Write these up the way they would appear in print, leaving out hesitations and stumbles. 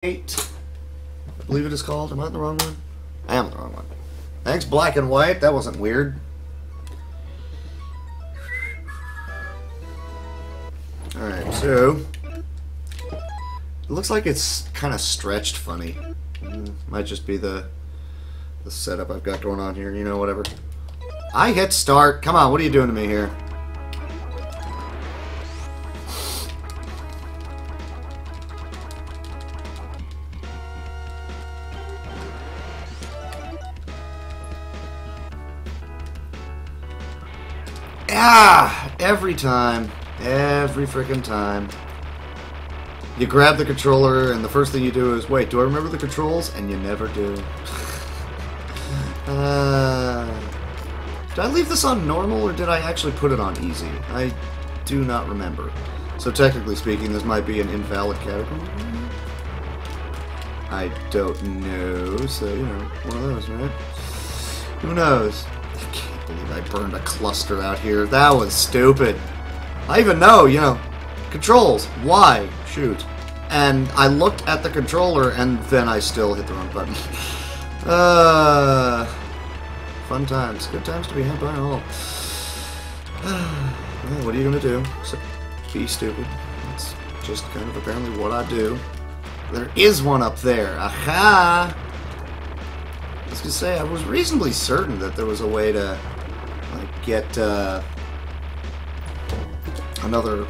I believe it is called. Am I on the wrong one? I am on the wrong one. Thanks, black and white. That wasn't weird. Alright, so it looks like it's kind of stretched funny. Might just be the setup I've got going on here. You know, whatever. I hit start. Come on, what are you doing to me here? Ah! Every time. Every freaking time. You grab the controller, and the first thing you do is, wait, do I remember the controls? And you never do. Did I leave this on normal, or did I actually put it on easy? I do not remember. So technically speaking, this might be an invalid category. I don't know, so, you know, one of those, right? Who knows? I can't believe I burned a cluster out here. That was stupid. I even know, you know, controls. Why? Shoot. And I looked at the controller, and then I still hit the wrong button. Fun times. Good times to be had by all. Well, what are you going to do? So, be stupid. That's just kind of apparently what I do. There is one up there. Aha! I was going to say, I was reasonably certain that there was a way to, like, get, another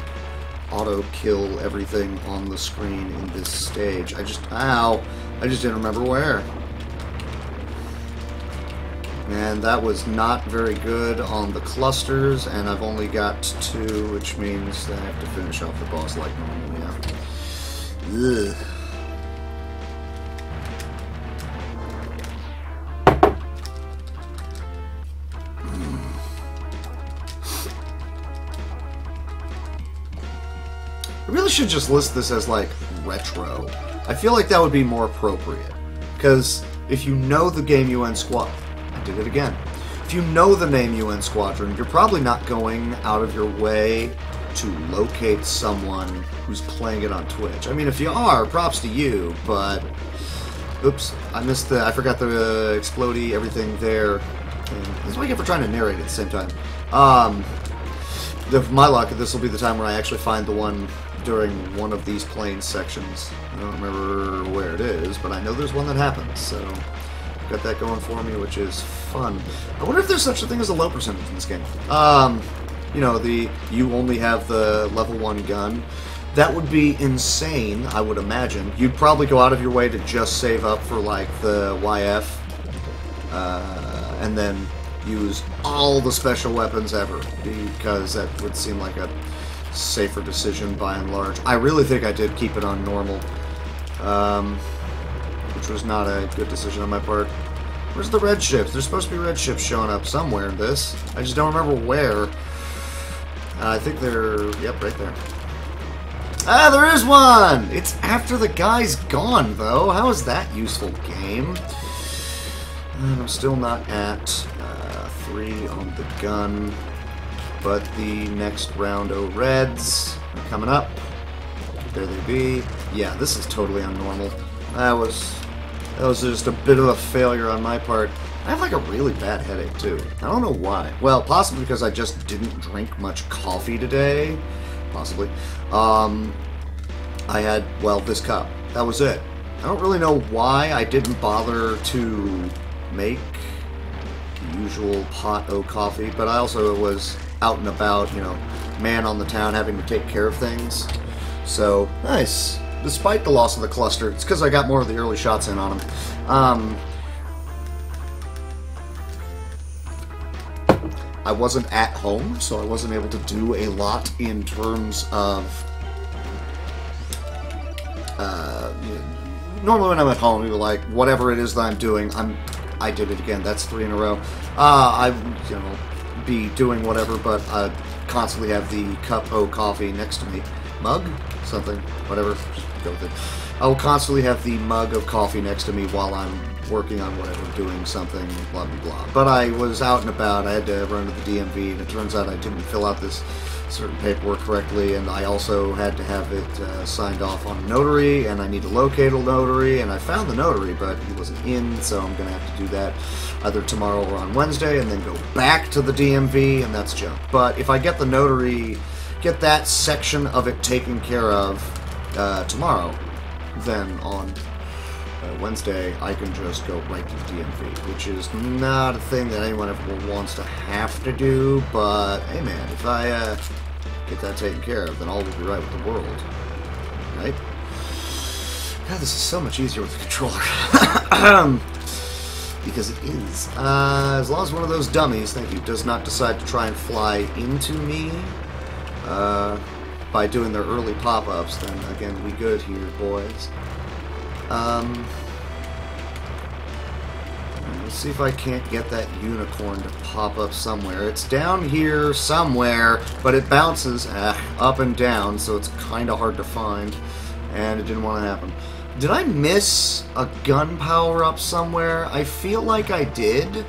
auto-kill everything on the screen in this stage. I just didn't remember where. And that was not very good on the clusters, and I've only got 2, which means that I have to finish off the boss like normal, yeah. Ugh. I really should just list this as, like, retro. I feel like that would be more appropriate. Because if you know the game UN Squadron... I did it again. If you know the name UN Squadron, you're probably not going out of your way to locate someone who's playing it on Twitch. I mean, if you are, props to you, but... Oops, I forgot the explodey, everything there. And that's what I get for trying to narrate at the same time. My luck, this will be the time where I actually find the one during one of these plane sections. I don't remember where it is, but I know there's one that happens, so got that going for me, which is fun. I wonder if there's such a thing as a low percentage in this game. You know, you only have the level 1 gun. That would be insane, I would imagine. You'd probably go out of your way to just save up for, like, the YF, and then use all the special weapons ever, because that would seem like a safer decision by and large. I really think I did keep it on normal, which was not a good decision on my part. Where's the red ships? There's supposed to be red ships showing up somewhere in this. I just don't remember where. I think they're... Yep, right there. Ah, there is one! It's after the guy's gone, though. How is that useful, game? And I'm still not at 3 on the gun, but the next round of reds are coming up. There they be. Yeah, this is totally unnormal. That was just a bit of a failure on my part. I have like a really bad headache too. I don't know why. Well, possibly because I just didn't drink much coffee today. Possibly. I had, well, this cup. That was it. I don't really know why I didn't bother to make the usual pot o' coffee, but I also was out and about, you know, man on the town having to take care of things. So, nice. Despite the loss of the cluster, it's because I got more of the early shots in on them. I wasn't at home, so I wasn't able to do a lot in terms of... you know, normally when I'm at home, you're like, whatever it is that I'm doing, I did it again. That's 3 in a row. I, you know, be doing whatever, but I constantly have the cup o' coffee next to me. Mug? Something. Whatever. Just go with it. I will constantly have the mug of coffee next to me while I'm working on whatever, doing something, blah, blah, blah. But I was out and about. I had to run to the DMV, and it turns out I didn't fill out this certain paperwork correctly, and I also had to have it signed off on a notary, and I need to locate a notary, and I found the notary, but he wasn't in, so I'm going to have to do that either tomorrow or on Wednesday, and then go back to the DMV, and that's junk. But if I get the notary, get that section of it taken care of tomorrow, then on Wednesday, I can just go right to the DMV, which is not a thing that anyone ever wants to have to do, but hey man, if I get that taken care of, then all will be right with the world, right? God, this is so much easier with the controller. Because it is. As long as one of those dummies, thank you, does not decide to try and fly into me by doing their early pop-ups, then again, we good here, boys. Let's see if I can't get that unicorn to pop up somewhere. It's down here somewhere, but it bounces up and down, so it's kind of hard to find, and it didn't want to happen. Did I miss a gun power-up somewhere? I feel like I did.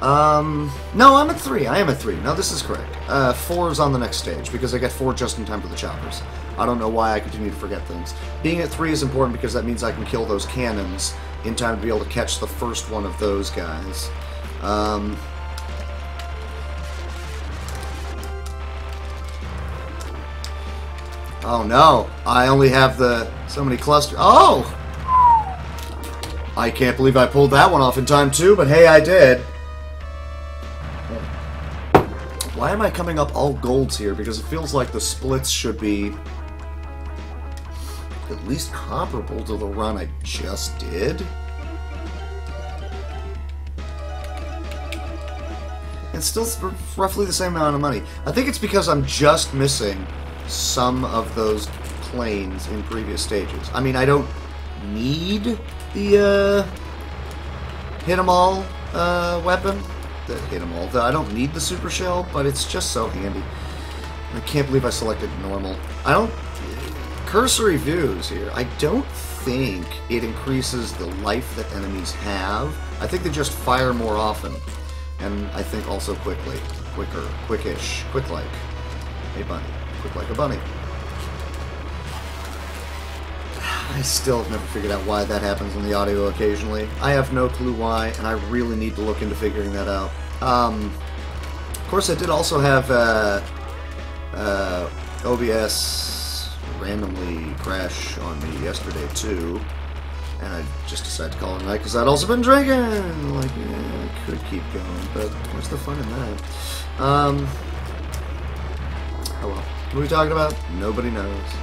No, I'm at 3. I am at 3. No, this is correct. 4 is on the next stage, because I get 4 just in time for the choppers. I don't know why I continue to forget things. Being at 3 is important because that means I can kill those cannons in time to be able to catch the first one of those guys. Oh no, I only have so many clusters. Oh! I can't believe I pulled that one off in time too, but hey, I did. Why am I coming up all golds here? Because it feels like the splits should be at least comparable to the run I just did. It's still roughly the same amount of money. I think it's because I'm just missing some of those planes in previous stages. I mean, I don't need the hit 'em all weapon. The hit 'em all. I don't need the super shell, but it's just so handy. I can't believe I selected normal. I don't... Cursory views here. I don't think it increases the life that enemies have. I think they just fire more often. And I think also quickly. Quicker. Quickish. Quick-like. Hey, bunny. Quick like a bunny. I still have never figured out why that happens in the audio occasionally. I have no clue why, and I really need to look into figuring that out. Of course, I did also have OBS randomly crash on me yesterday, too. And I just decided to call it a night because I'd also been drinking! Like, yeah, I could keep going, but what's the fun in that? Oh well. What are we talking about? Nobody knows.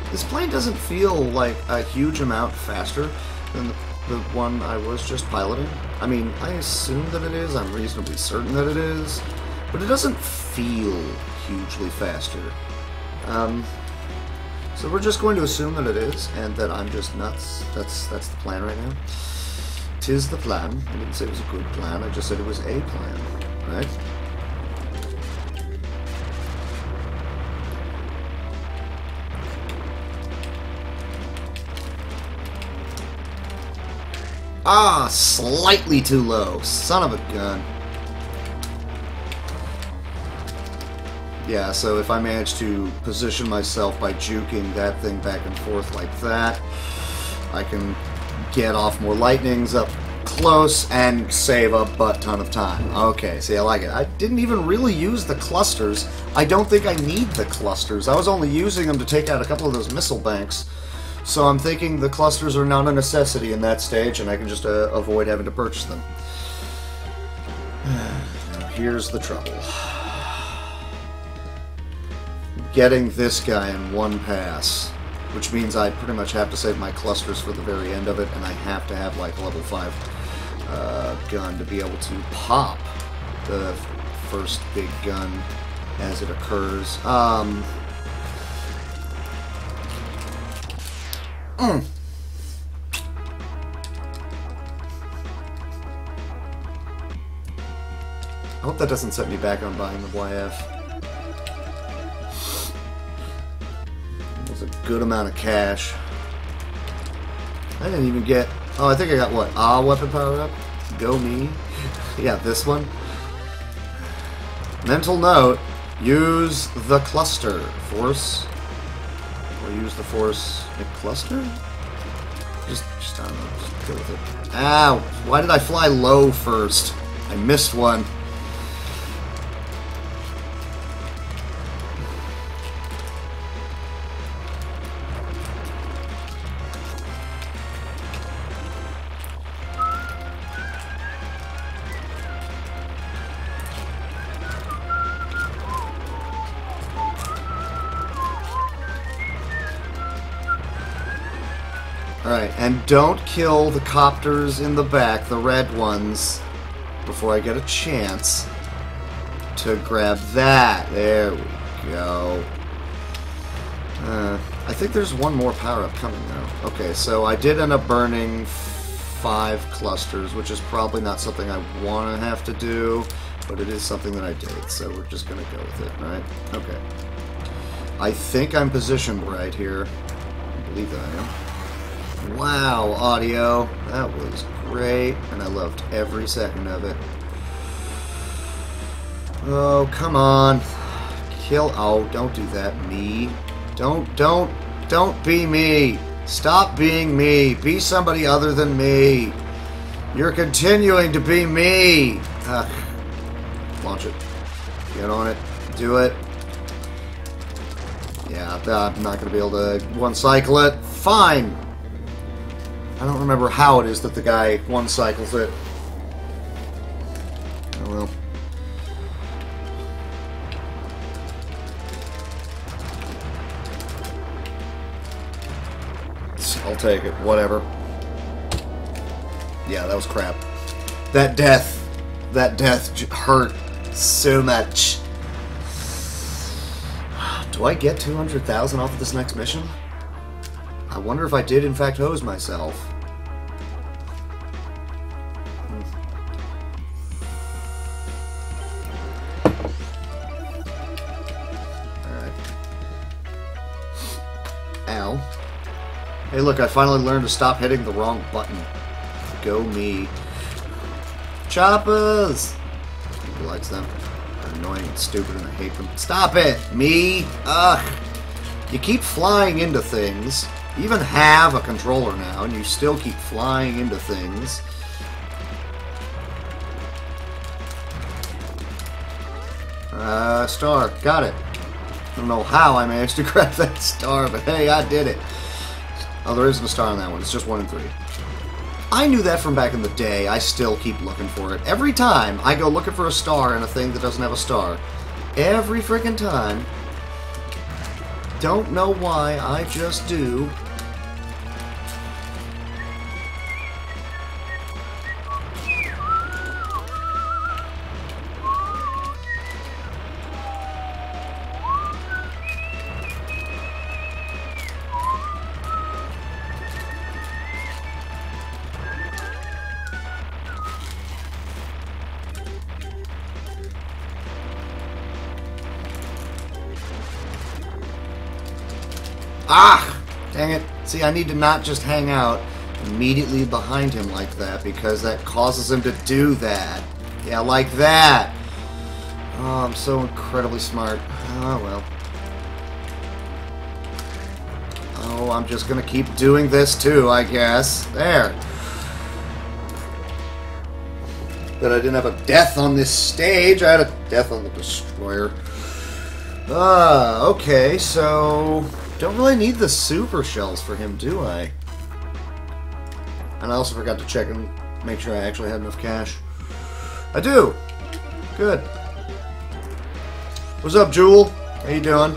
This plane doesn't feel like a huge amount faster than the one I was just piloting. I mean, I assume that it is. I'm reasonably certain that it is. But it doesn't feel hugely faster. So we're just going to assume that it is, and that I'm just nuts. That's the plan right now. 'Tis the plan. I didn't say it was a good plan, I just said it was a plan, right? Ah, slightly too low. Son of a gun. Yeah, so if I manage to position myself by juking that thing back and forth like that, I can get off more lightnings up close and save a butt-ton of time. Okay, see, I like it. I didn't even really use the clusters. I don't think I need the clusters. I was only using them to take out a couple of those missile banks. So I'm thinking the clusters are not a necessity in that stage, and I can just avoid having to purchase them. Now, here's the trouble. Getting this guy in one pass, which means I pretty much have to save my clusters for the very end of it, and I have to have like a level 5 gun to be able to pop the first big gun as it occurs. I hope that doesn't set me back on buying the YF. There's a good amount of cash. I didn't even get... Oh, I think I got what? Weapon power up? Go me. Yeah, this one. Mental note, use the cluster. Force. Or use the force cluster? Just I don't know, just go with it. Ow! Why did I fly low first? I missed one. Alright, and don't kill the copters in the back, the red ones, before I get a chance to grab that. There we go. I think there's one more power-up coming, though. Okay, so I did end up burning 5 clusters, which is probably not something I want to have to do, but it is something that I did, so we're just going to go with it, right? Okay. I think I'm positioned right here. I believe that I am. Wow, audio. That was great, and I loved every second of it. Oh, come on. Kill. Oh, don't do that. Me. Don't be me. Stop being me. Be somebody other than me. You're continuing to be me. Ugh. Launch it. Get on it. Do it. Yeah, I'm not going to be able to one-cycle it. Fine. I don't remember how it is that the guy one-cycles it. Oh well. I'll take it. Whatever. Yeah, that was crap. That death hurt so much. Do I get 200,000 off of this next mission? I wonder if I did in fact hose myself. Alright. Ow. Hey look, I finally learned to stop hitting the wrong button. Go me. Choppers! Who likes them? They're annoying and stupid and I hate them. Stop it! Me! Ugh! You keep flying into things. You even have a controller now, and you still keep flying into things. Star. Got it. I don't know how I managed to grab that star, but hey, I did it. Oh, there isn't a star on that one. It's just 1 and 3. I knew that from back in the day. I still keep looking for it. Every time I go looking for a star in a thing that doesn't have a star. Every freaking time. Don't know why, I just do. Ah! Dang it. See, I need to not just hang out immediately behind him like that, because that causes him to do that. Yeah, like that. Oh, I'm so incredibly smart. Oh, well. Oh, I'm just gonna keep doing this too, I guess. There. But I didn't have a death on this stage. I had a death on the destroyer. Okay, so... don't really need the super shells for him, do I? And I also forgot to check and make sure I actually had enough cash. I do! Good. What's up, Jewel? How you doing?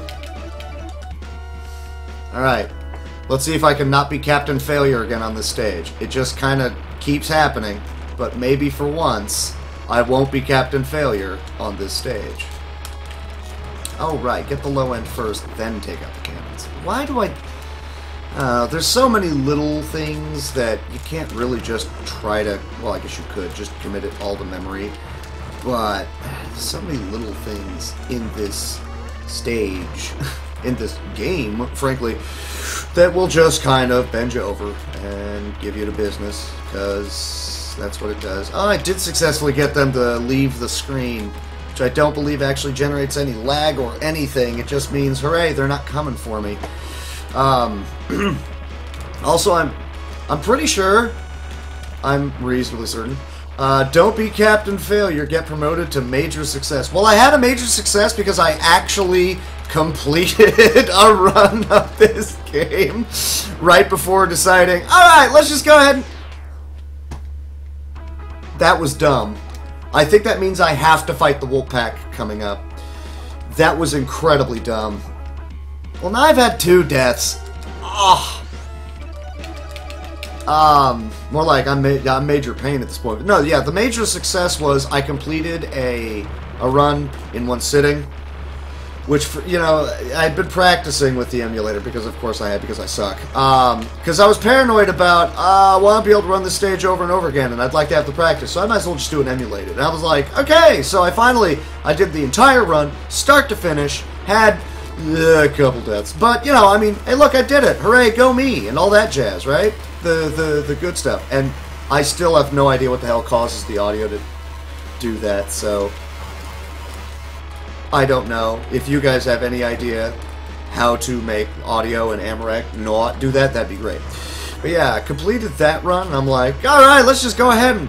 Alright. Let's see if I can not be Captain Failure again on this stage. It just kind of keeps happening, but maybe for once, I won't be Captain Failure on this stage. Oh, right. Get the low end first, then take out the cannons. Why do I... there's so many little things that you can't really just try to... well, I guess you could just commit it all to memory. But there's so many little things in this stage in this game, frankly, that will just kind of bend you over and give you the business, because that's what it does. Oh, I did successfully get them to leave the screen, which I don't believe actually generates any lag or anything. It just means, hooray, they're not coming for me. Also, I'm pretty sure, I'm reasonably certain, don't be Captain Failure, get promoted to Major Success. Well, I had a Major Success because I actually completed a run of this game right before deciding, alright, let's just go ahead and... That was dumb. I think that means I have to fight the Wolfpack coming up. That was incredibly dumb. Well, now I've had 2 deaths. Oh. More like I'm major pain at this point. But no, yeah, the major success was I completed a run in one sitting, which, you know, I'd been practicing with the emulator because, of course, I had, because I suck. Because I was paranoid about, well, I'll be able to run this stage over and over again, and I'd like to have the practice, so I might as well just do an emulated. And I was like, okay, so I did the entire run, start to finish, had a couple deaths. But, you know, I mean, hey, look, I did it. Hooray, go me, and all that jazz, right? The good stuff. And I still have no idea what the hell causes the audio to do that, so I don't know. If you guys have any idea how to make audio and Amaranth not do that, that'd be great. But yeah, I completed that run, and I'm like, alright, let's just go ahead and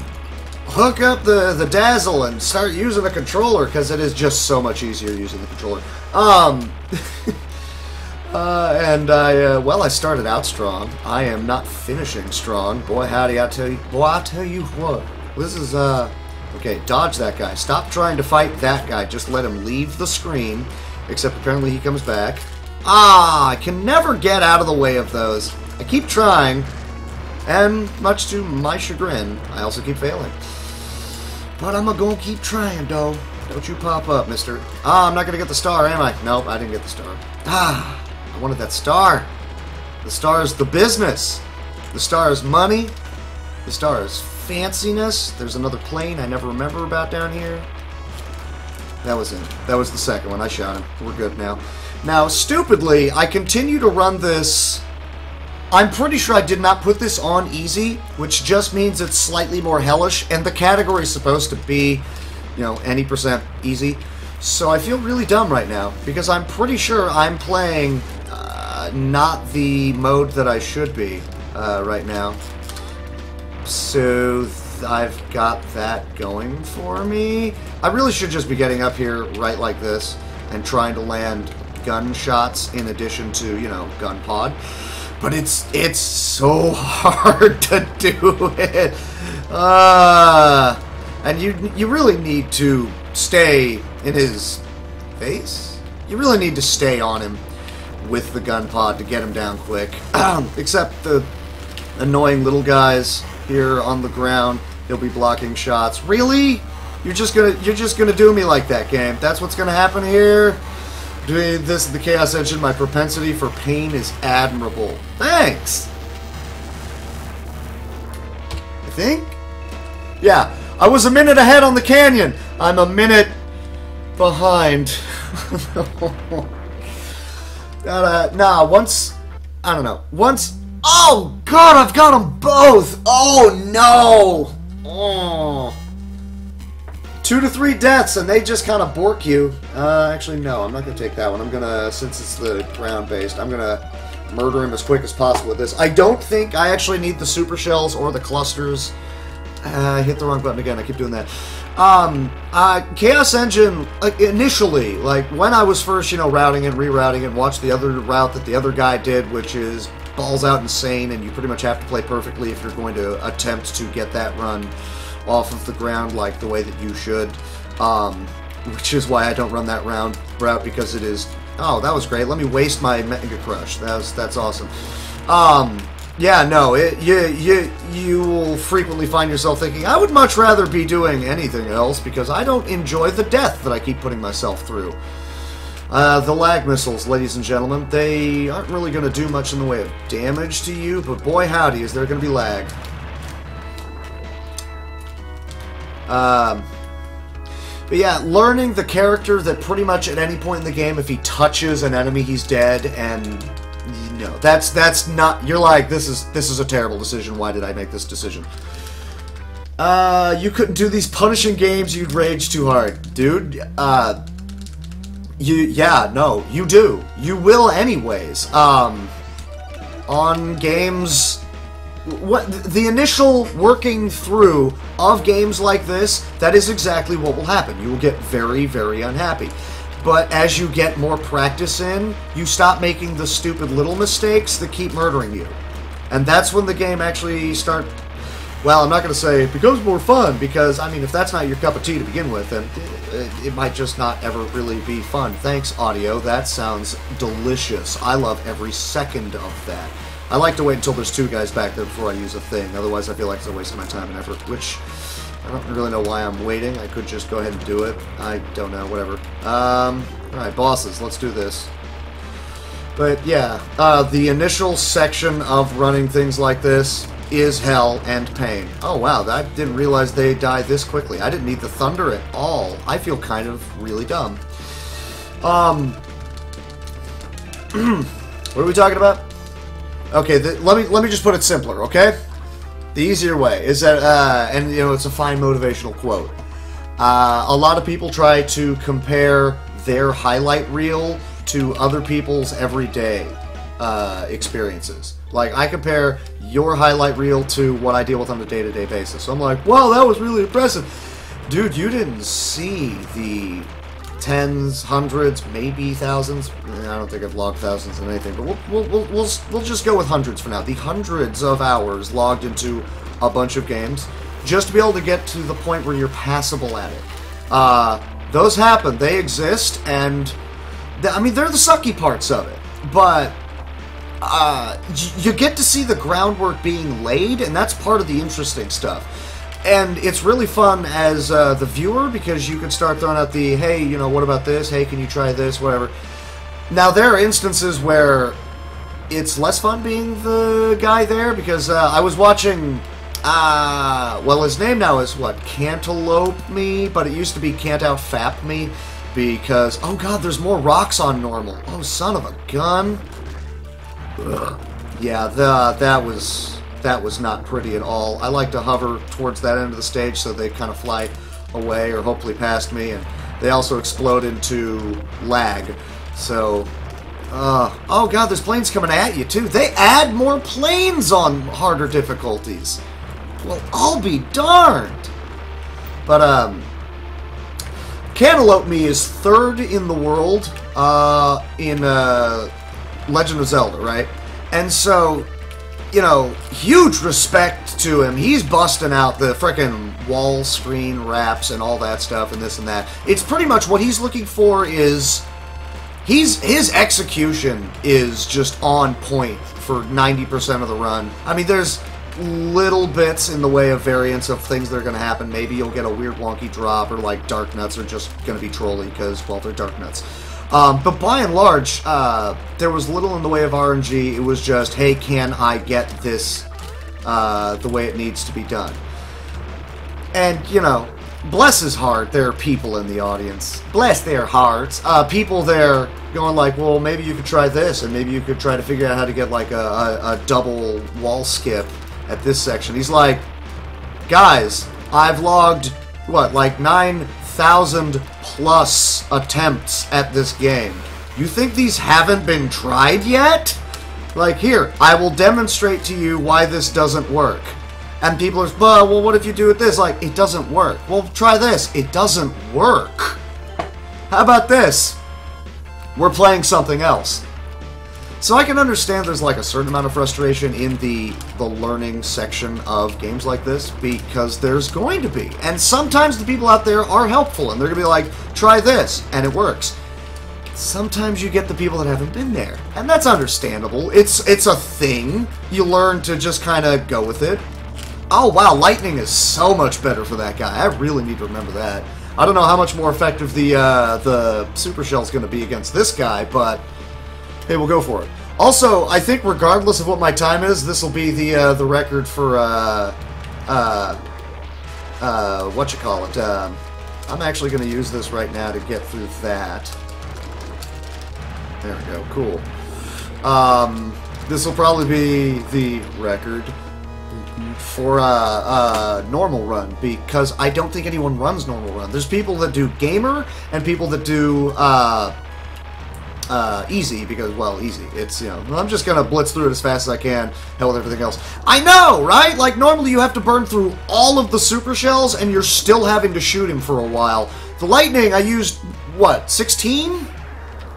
hook up the Dazzle and start using the controller, because it is just so much easier using the controller. Well, I started out strong. I am not finishing strong. Boy, howdy, I tell you what. This is, okay, dodge that guy. Stop trying to fight that guy. Just let him leave the screen. Except apparently he comes back. Ah, I can never get out of the way of those. I keep trying, and much to my chagrin, I also keep failing. But I'm gonna keep trying, though. Don't you pop up, mister. Ah, I'm not gonna get the star, am I? Nope, I didn't get the star. Ah, I wanted that star. The star is the business. The star is money. The star is fanciness. There's another plane I never remember about down here. That was it. That was the second one. I shot him. We're good now. Now, stupidly, I continue to run this. I'm pretty sure I did not put this on easy, which just means it's slightly more hellish, and the category is supposed to be, you know, any percent easy. So I feel really dumb right now, because I'm pretty sure I'm playing not the mode that I should be right now. So I've got that going for me. I really should just be getting up here right like this and trying to land gunshots in addition to, you know, gun pod. But it's so hard to do it. And you really need to stay in his face. You really need to stay on him with the gun pod to get him down quick. Except the annoying little guys here on the ground, he'll be blocking shots. Really? You're just gonna do me like that, game? That's what's gonna happen here? Doing this in the Chaos Engine, my propensity for pain is admirable. Thanks! I think? Yeah, I was a minute ahead on the canyon. I'm a minute behind. Nah, once... I don't know. Once... Oh, God, I've got them both! Oh, no! Oh. 2 to 3 deaths, and they just kind of bork you. Actually, no, I'm not going to take that one. I'm going to, since it's the ground-based, I'm going to murder him as quick as possible with this. I don't think I actually need the super shells or the clusters. I hit the wrong button again. I keep doing that. Chaos Engine, like, initially, like, when I was first, you know, routing and rerouting and watched the other route that the other guy did, which is balls out insane, and you pretty much have to play perfectly if you're going to attempt to get that run off of the ground like the way that you should, which is why I don't run that route, because it is... Oh, that was great. Let me waste my Mega Crush. That's awesome. Yeah, no, you will frequently find yourself thinking, I would much rather be doing anything else, because I don't enjoy the death that I keep putting myself through. The lag missiles, ladies and gentlemen, they aren't really going to do much in the way of damage to you, but boy howdy, is there going to be lag. But yeah, learning the character that pretty much at any point in the game, if he touches an enemy, he's dead, and you know, that's not. You're like, this is a terrible decision. Why did I make this decision? You couldn't do these punishing games. You'd rage too hard, dude. No, you do. You will anyways. On games, the initial working through of games like this, that is exactly what will happen. You will get very, very unhappy. But as you get more practice in, you stop making the stupid little mistakes that keep murdering you. And that's when the game actually starts... Well, I'm not going to say it becomes more fun, because, I mean, if that's not your cup of tea to begin with, then it might just not ever really be fun. Thanks, audio. That sounds delicious. I love every second of that. I like to wait until there's two guys back there before I use a thing. Otherwise, I feel like it's a waste of my time and effort, which I don't really know why I'm waiting. I could just go ahead and do it. I don't know. Whatever. Alright, bosses. Let's do this. But, yeah, the initial section of running things like this is hell and pain. Oh wow, I didn't realize they die this quickly. I didn't need the thunder at all. I feel kind of really dumb. What are we talking about? Okay, let me just put it simpler, okay? The easier way is that, and you know, it's a fine motivational quote. A lot of people try to compare their highlight reel to other people's everyday experiences. Like, I compare your highlight reel to what I deal with on a day-to-day basis. So I'm like, wow, that was really impressive. Dude, you didn't see the tens, hundreds, maybe thousands. I don't think I've logged thousands in anything, but we'll just go with hundreds for now. The hundreds of hours logged into a bunch of games just to be able to get to the point where you're passable at it. Those happen. They exist, and I mean, they're the sucky parts of it. But you get to see the groundwork being laid, and that's part of the interesting stuff. And it's really fun as the viewer, because you can start throwing out the, hey, you know, what about this? Hey, can you try this? Whatever. Now, there are instances where it's less fun being the guy there, because I was watching, well, his name now is, what, Cantaloupe Me? But it used to be Can't Out Fap Me, because, oh god, there's more rocks on normal. Oh, son of a gun. Ugh. Yeah, that was not pretty at all. I like to hover towards that end of the stage so they kind of fly away or hopefully past me, and they also explode into lag. So, oh god, there's planes coming at you too. They add more planes on harder difficulties. Well, I'll be darned. But Cantaloupe Me is third in the world in Legend of Zelda, right? And so, you know, huge respect to him. He's busting out the frickin' wall screen wraps and all that stuff and this and that. It's pretty much what he's looking for is... His execution is just on point for 90% of the run. I mean, there's little bits in the way of variants of things that are going to happen. Maybe you'll get a weird wonky drop, or like Dark Nuts are just going to be trolly because, well, they're Dark Nuts. But by and large, there was little in the way of RNG. It was just, hey, can I get this the way it needs to be done? And, you know, bless his heart, there are people in the audience. Bless their hearts. People there going like, well, maybe you could try this, and maybe you could try to figure out how to get like a double wall skip at this section. He's like, guys, I've logged, what, like 9,000 plus attempts at this game. You think these haven't been tried yet? Like, here, I will demonstrate to you why this doesn't work. And people are, well, what if you do it this? Like, it doesn't work. Well, try this. It doesn't work. How about this? We're playing something else. So I can understand there's like a certain amount of frustration in the learning section of games like this, because there's going to be. And sometimes the people out there are helpful, and they're going to be like, try this, and it works. Sometimes you get the people that haven't been there, and that's understandable. It's a thing. You learn to just kind of go with it. Oh wow, lightning is so much better for that guy. I really need to remember that. I don't know how much more effective the super shell's going to be against this guy, but hey, we'll go for it. Also, I think regardless of what my time is, this will be the record for whatchamacallit, I'm actually going to use this right now to get through that. There we go. Cool. This will probably be the record for a normal run, because I don't think anyone runs normal run. There's people that do gamer and people that do easy, because, well, easy. It's, you know, I'm just gonna blitz through it as fast as I can, hell with everything else. I know, right? Like, normally you have to burn through all of the super shells and you're still having to shoot him for a while. The lightning, I used, what, 16?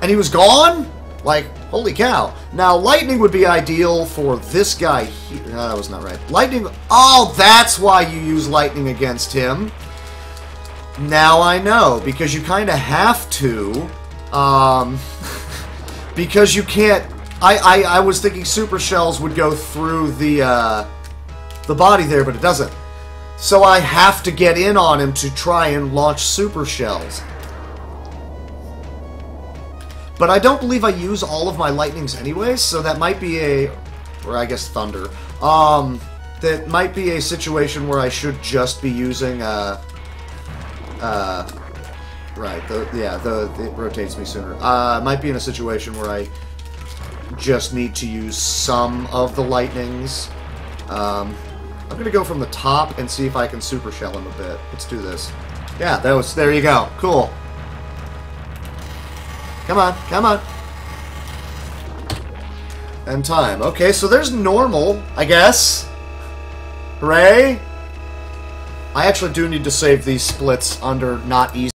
And he was gone? Like, holy cow. Now, lightning would be ideal for this guy here. No, that was not right. Lightning... Oh, that's why you use lightning against him. Now I know. Because you kind of have to. Because you can't... I was thinking super shells would go through the body there, but it doesn't. So I have to get in on him to try and launch super shells. But I don't believe I use all of my lightnings anyways, so that might be a... Or I guess thunder. That might be a situation where I should just be using, right, it rotates me sooner. Might be in a situation where I just need to use some of the lightnings. I'm gonna go from the top and see if I can super shell him a bit. Let's do this. Yeah, there you go. Cool. Come on, come on. And time. Okay, so there's normal, I guess. Hooray! I actually do need to save these splits under not easy.